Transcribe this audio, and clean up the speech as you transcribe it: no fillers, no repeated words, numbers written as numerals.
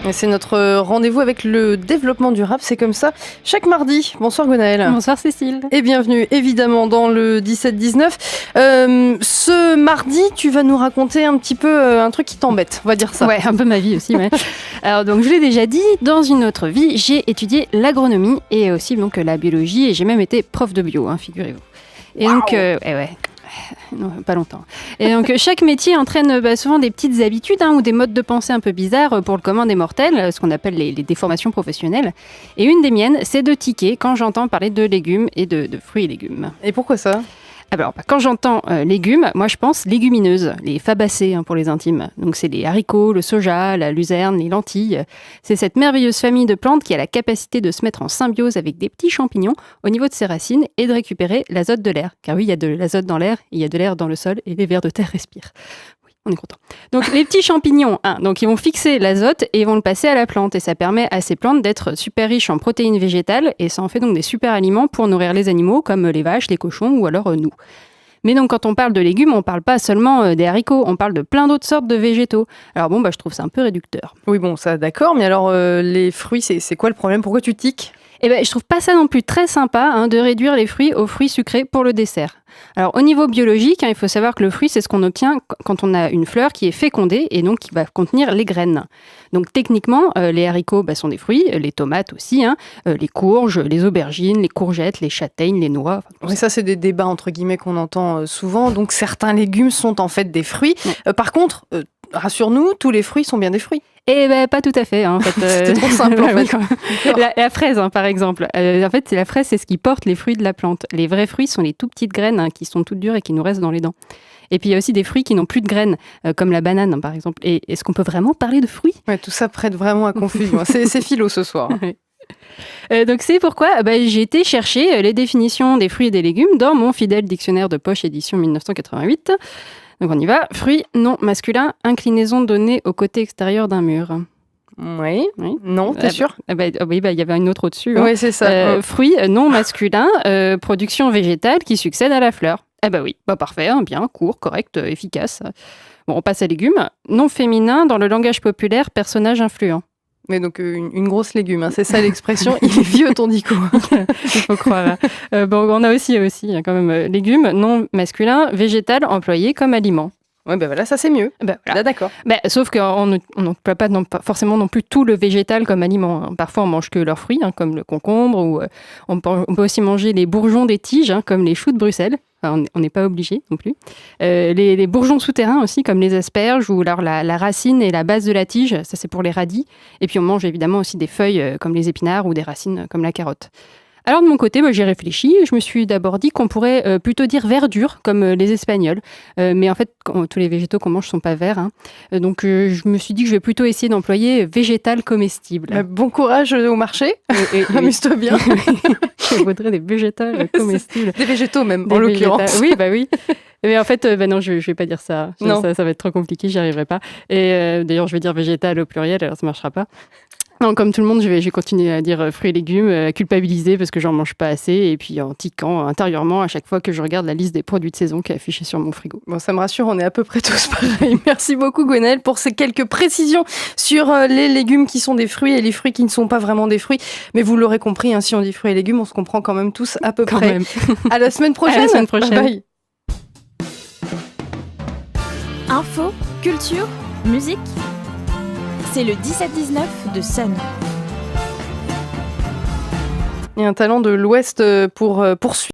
Et c'est notre rendez-vous avec le développement durable, c'est comme ça chaque mardi. Bonsoir Gwenaëlle. Bonsoir Cécile. Et bienvenue évidemment dans le 17-19. Ce mardi, tu vas nous raconter un petit peu un truc qui t'embête, on va dire ça. Ouais, un peu ma vie aussi. Ouais. Alors donc je l'ai déjà dit, dans une autre vie, j'ai étudié l'agronomie et aussi donc la biologie et j'ai même été prof de bio, figurez-vous. Et donc, non, pas longtemps. Et donc, chaque métier entraîne souvent des petites habitudes ou des modes de pensée un peu bizarres pour le commun des mortels, ce qu'on appelle les déformations professionnelles. Et une des miennes, c'est de tiquer quand j'entends parler de légumes et de fruits et légumes. Et pourquoi ça ? Alors, quand j'entends légumes, moi je pense légumineuses, les fabacées pour les intimes. Donc c'est les haricots, le soja, la luzerne, les lentilles. C'est cette merveilleuse famille de plantes qui a la capacité de se mettre en symbiose avec des petits champignons au niveau de ses racines et de récupérer l'azote de l'air. Car oui, il y a de l'azote dans l'air, il y a de l'air dans le sol et les vers de terre respirent. On est content. Donc les petits champignons, donc ils vont fixer l'azote et ils vont le passer à la plante et ça permet à ces plantes d'être super riches en protéines végétales et ça en fait donc des super aliments pour nourrir les animaux comme les vaches, les cochons ou alors nous. Mais donc quand on parle de légumes, on parle pas seulement des haricots, on parle de plein d'autres sortes de végétaux. Alors je trouve ça un peu réducteur. Oui ça d'accord, mais alors les fruits, c'est quoi le problème ? Pourquoi tu tiques ? Je trouve pas ça non plus très sympa de réduire les fruits aux fruits sucrés pour le dessert. Alors au niveau biologique, il faut savoir que le fruit, c'est ce qu'on obtient quand on a une fleur qui est fécondée et donc qui va contenir les graines. Donc techniquement, les haricots sont des fruits, les tomates aussi, les courges, les aubergines, les courgettes, les châtaignes, les noix. Oui, ça c'est des débats entre guillemets qu'on entend souvent. Donc certains légumes sont en fait des fruits. Ouais. Par contre, rassure-nous, tous les fruits sont bien des fruits. Et pas tout à fait. En fait, C'était trop simple en fait. La fraise, par exemple. En fait, la fraise, c'est ce qui porte les fruits de la plante. Les vrais fruits sont les tout petites graines qui sont toutes dures et qui nous restent dans les dents. Et puis il y a aussi des fruits qui n'ont plus de graines, comme la banane par exemple. Et est-ce qu'on peut vraiment parler de fruits ? Ouais, tout ça prête vraiment à confusion. c'est philo ce soir. Donc c'est pourquoi j'ai été chercher les définitions des fruits et des légumes dans mon fidèle dictionnaire de poche édition 1988. Donc on y va. Fruits, nom masculin, inclinaison donnée au côté extérieur d'un mur. Oui. Non, t'es sûr ? Oui, il y avait une autre au-dessus. Oui, c'est ça. Fruits, nom masculin, production végétale qui succède à la fleur. Oui, parfait, bien, court, correct, efficace. Bon, on passe à légumes. Nom féminin, dans le langage populaire, personnage influent. Mais donc une grosse légume, c'est ça l'expression. Il est vieux ton dico. Il faut croire. On a aussi quand même légumes, nom masculin, végétal, employé comme aliment. Ouais, voilà, ça c'est mieux. Voilà. Là, d'accord. Sauf qu'on n'emploie pas forcément non plus tout le végétal comme aliment. Parfois, on mange que leurs fruits, comme le concombre, ou on peut aussi manger les bourgeons des tiges, comme les choux de Bruxelles. Enfin, on n'est pas obligé non plus. Les bourgeons souterrains aussi, comme les asperges, ou alors la racine et la base de la tige, ça c'est pour les radis. Et puis on mange évidemment aussi des feuilles comme les épinards ou des racines comme la carotte. Alors de mon côté, j'ai réfléchi et je me suis d'abord dit qu'on pourrait plutôt dire verdure, comme les Espagnols. Mais en fait, tous les végétaux qu'on mange ne sont pas verts. Donc je me suis dit que je vais plutôt essayer d'employer végétal comestible. Bon courage au marché. Amuse-toi bien. Je voudrais des végétales comestibles. Des végétaux même, en l'occurrence. Oui, oui. Mais en fait, non, je vais pas dire ça. Non. Ça va être trop compliqué, j'y arriverai pas. Et d'ailleurs, je vais dire végétal au pluriel, alors ça marchera pas. Non, comme tout le monde, je vais continuer à dire fruits et légumes, à culpabiliser parce que j'en mange pas assez et puis en tiquant intérieurement à chaque fois que je regarde la liste des produits de saison qui est affichée sur mon frigo. Bon, ça me rassure, on est à peu près tous pareils. Merci beaucoup Gwenaëlle pour ces quelques précisions sur les légumes qui sont des fruits et les fruits qui ne sont pas vraiment des fruits. Mais vous l'aurez compris, si on dit fruits et légumes, on se comprend quand même tous à peu près. Même. À la semaine prochaine. À la semaine prochaine. Bye. Info, culture, musique. C'est le 17-19 de Sun. Et un talent de l'Ouest pour poursuivre.